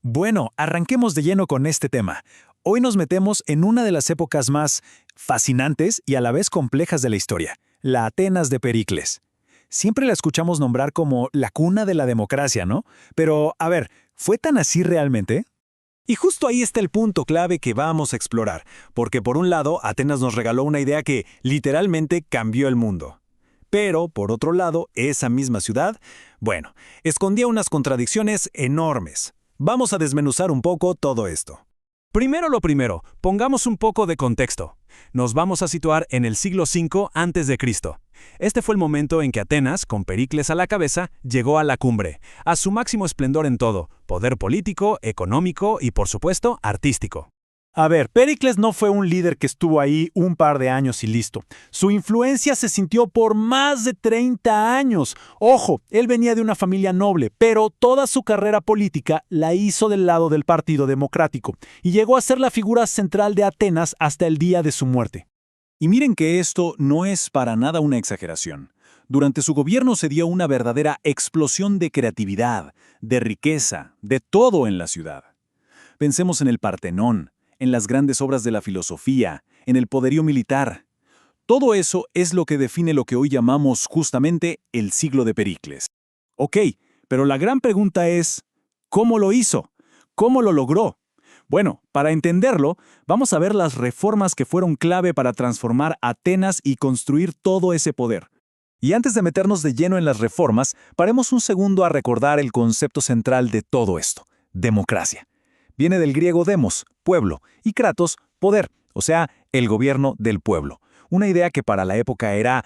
Bueno, arranquemos de lleno con este tema. Hoy nos metemos en una de las épocas más fascinantes y a la vez complejas de la historia, la Atenas de Pericles. Siempre la escuchamos nombrar como la cuna de la democracia, ¿no? Pero, a ver, ¿fue tan así realmente? Y justo ahí está el punto clave que vamos a explorar, porque por un lado, Atenas nos regaló una idea que literalmente cambió el mundo. Pero, por otro lado, esa misma ciudad, bueno, escondía unas contradicciones enormes. Vamos a desmenuzar un poco todo esto. Primero lo primero, pongamos un poco de contexto. Nos vamos a situar en el siglo V a.C. Este fue el momento en que Atenas, con Pericles a la cabeza, llegó a la cumbre, a su máximo esplendor en todo, poder político, económico y, por supuesto, artístico. A ver, Pericles no fue un líder que estuvo ahí un par de años y listo. Su influencia se sintió por más de 30 años. Ojo, él venía de una familia noble, pero toda su carrera política la hizo del lado del Partido Democrático y llegó a ser la figura central de Atenas hasta el día de su muerte. Y miren que esto no es para nada una exageración. Durante su gobierno se dio una verdadera explosión de creatividad, de riqueza, de todo en la ciudad. Pensemos en el Partenón, en las grandes obras de la filosofía, en el poderío militar. Todo eso es lo que define lo que hoy llamamos justamente el siglo de Pericles. Ok, pero la gran pregunta es, ¿cómo lo hizo? ¿Cómo lo logró? Bueno, para entenderlo, vamos a ver las reformas que fueron clave para transformar Atenas y construir todo ese poder. Y antes de meternos de lleno en las reformas, paremos un segundo a recordar el concepto central de todo esto: democracia. Viene del griego demos, pueblo, y kratos, poder, o sea, el gobierno del pueblo. Una idea que para la época era,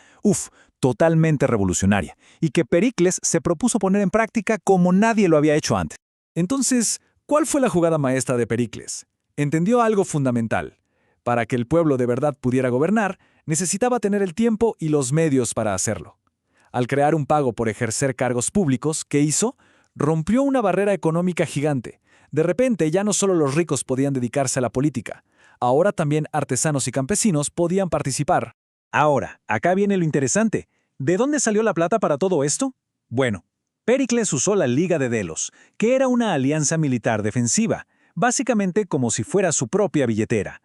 totalmente revolucionaria, y que Pericles se propuso poner en práctica como nadie lo había hecho antes. Entonces, ¿cuál fue la jugada maestra de Pericles? Entendió algo fundamental. Para que el pueblo de verdad pudiera gobernar, necesitaba tener el tiempo y los medios para hacerlo. Al crear un pago por ejercer cargos públicos, ¿qué hizo? Rompió una barrera económica gigante. De repente, ya no solo los ricos podían dedicarse a la política, ahora también artesanos y campesinos podían participar. Ahora, acá viene lo interesante. ¿De dónde salió la plata para todo esto? Bueno, Pericles usó la Liga de Delos, que era una alianza militar defensiva, básicamente como si fuera su propia billetera.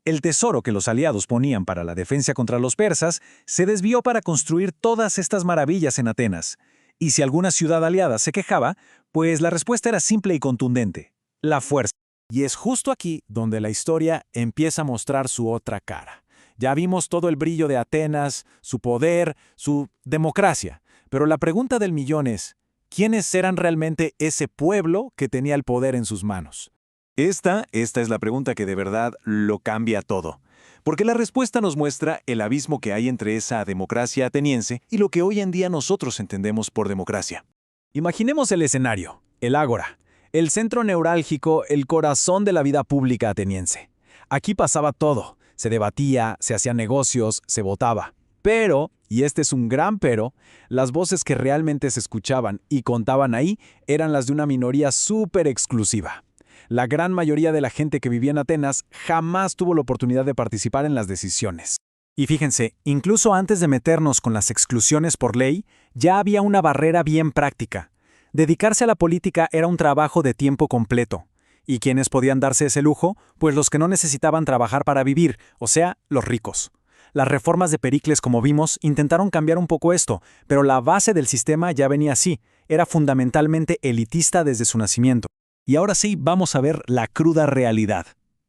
El tesoro que los aliados ponían para la defensa contra los persas se desvió para construir todas estas maravillas en Atenas. Y si alguna ciudad aliada se quejaba, pues la respuesta era simple y contundente: la fuerza. Y es justo aquí donde la historia empieza a mostrar su otra cara. Ya vimos todo el brillo de Atenas, su poder, su democracia. Pero la pregunta del millón es, ¿quiénes eran realmente ese pueblo que tenía el poder en sus manos? Esta es la pregunta que de verdad lo cambia todo. Porque la respuesta nos muestra el abismo que hay entre esa democracia ateniense y lo que hoy en día nosotros entendemos por democracia. Imaginemos el escenario, el ágora, el centro neurálgico, el corazón de la vida pública ateniense. Aquí pasaba todo, se debatía, se hacían negocios, se votaba. Pero, y este es un gran pero, las voces que realmente se escuchaban y contaban ahí eran las de una minoría súper exclusiva. La gran mayoría de la gente que vivía en Atenas jamás tuvo la oportunidad de participar en las decisiones. Y fíjense, incluso antes de meternos con las exclusiones por ley, ya había una barrera bien práctica. Dedicarse a la política era un trabajo de tiempo completo. ¿Y quiénes podían darse ese lujo? Pues los que no necesitaban trabajar para vivir, o sea, los ricos. Las reformas de Pericles, como vimos, intentaron cambiar un poco esto, pero la base del sistema ya venía así, era fundamentalmente elitista desde su nacimiento. Y ahora sí, vamos a ver la cruda realidad.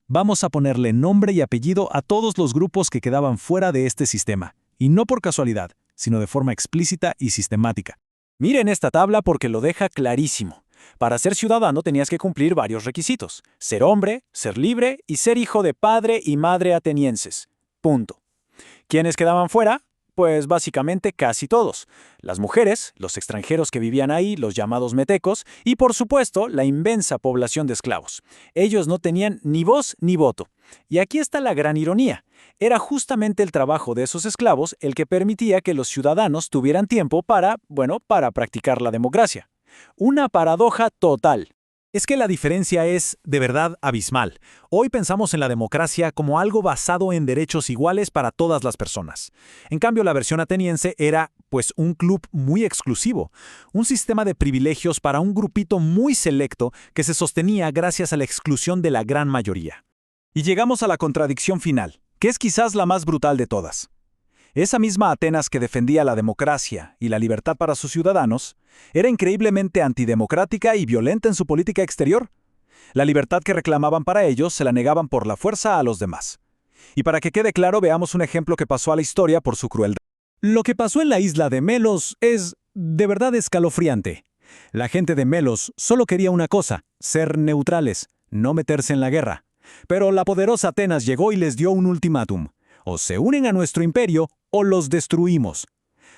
Vamos a ponerle nombre y apellido a todos los grupos que quedaban fuera de este sistema, y no por casualidad, sino de forma explícita y sistemática. Miren esta tabla porque lo deja clarísimo. Para ser ciudadano tenías que cumplir varios requisitos: ser hombre, ser libre y ser hijo de padre y madre atenienses. Punto. ¿Quiénes quedaban fuera? Pues básicamente casi todos. Las mujeres, los extranjeros que vivían ahí, los llamados metecos, y por supuesto la inmensa población de esclavos. Ellos no tenían ni voz ni voto. Y aquí está la gran ironía. Era justamente el trabajo de esos esclavos el que permitía que los ciudadanos tuvieran tiempo para practicar la democracia. Una paradoja total. Es que la diferencia es, de verdad, abismal. Hoy pensamos en la democracia como algo basado en derechos iguales para todas las personas. En cambio, la versión ateniense era Pues un club muy exclusivo, un sistema de privilegios para un grupito muy selecto que se sostenía gracias a la exclusión de la gran mayoría. Y llegamos a la contradicción final, que es quizás la más brutal de todas. Esa misma Atenas que defendía la democracia y la libertad para sus ciudadanos, era increíblemente antidemocrática y violenta en su política exterior. La libertad que reclamaban para ellos se la negaban por la fuerza a los demás. Y para que quede claro, veamos un ejemplo que pasó a la historia por su crueldad. Lo que pasó en la isla de Melos es, de verdad, escalofriante. La gente de Melos solo quería una cosa, ser neutrales, no meterse en la guerra. Pero la poderosa Atenas llegó y les dio un ultimátum. O se unen a nuestro imperio o los destruimos.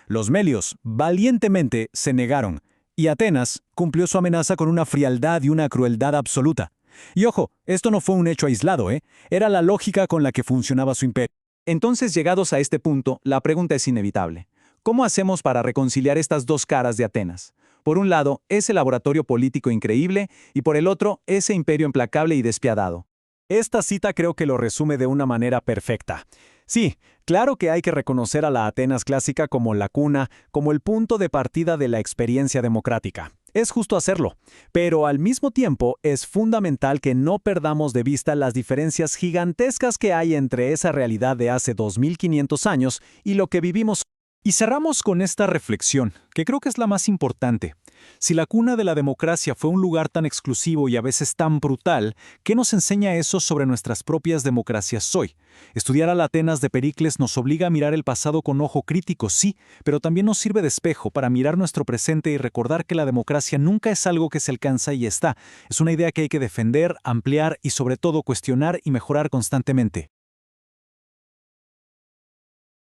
Los melios valientemente se negaron, y Atenas cumplió su amenaza con una frialdad y una crueldad absoluta. Y ojo, esto no fue un hecho aislado, Era la lógica con la que funcionaba su imperio. Entonces, llegados a este punto, la pregunta es inevitable. ¿Cómo hacemos para reconciliar estas dos caras de Atenas? Por un lado, ese laboratorio político increíble, y por el otro, ese imperio implacable y despiadado. Esta cita creo que lo resume de una manera perfecta. Sí, claro que hay que reconocer a la Atenas clásica como la cuna, como el punto de partida de la experiencia democrática. Es justo hacerlo, pero al mismo tiempo es fundamental que no perdamos de vista las diferencias gigantescas que hay entre esa realidad de hace 2500 años y lo que vivimos. Y cerramos con esta reflexión, que creo que es la más importante. Si la cuna de la democracia fue un lugar tan exclusivo y a veces tan brutal, ¿qué nos enseña eso sobre nuestras propias democracias hoy? Estudiar a la Atenas de Pericles nos obliga a mirar el pasado con ojo crítico, sí, pero también nos sirve de espejo para mirar nuestro presente y recordar que la democracia nunca es algo que se alcanza y está. Es una idea que hay que defender, ampliar y sobre todo cuestionar y mejorar constantemente.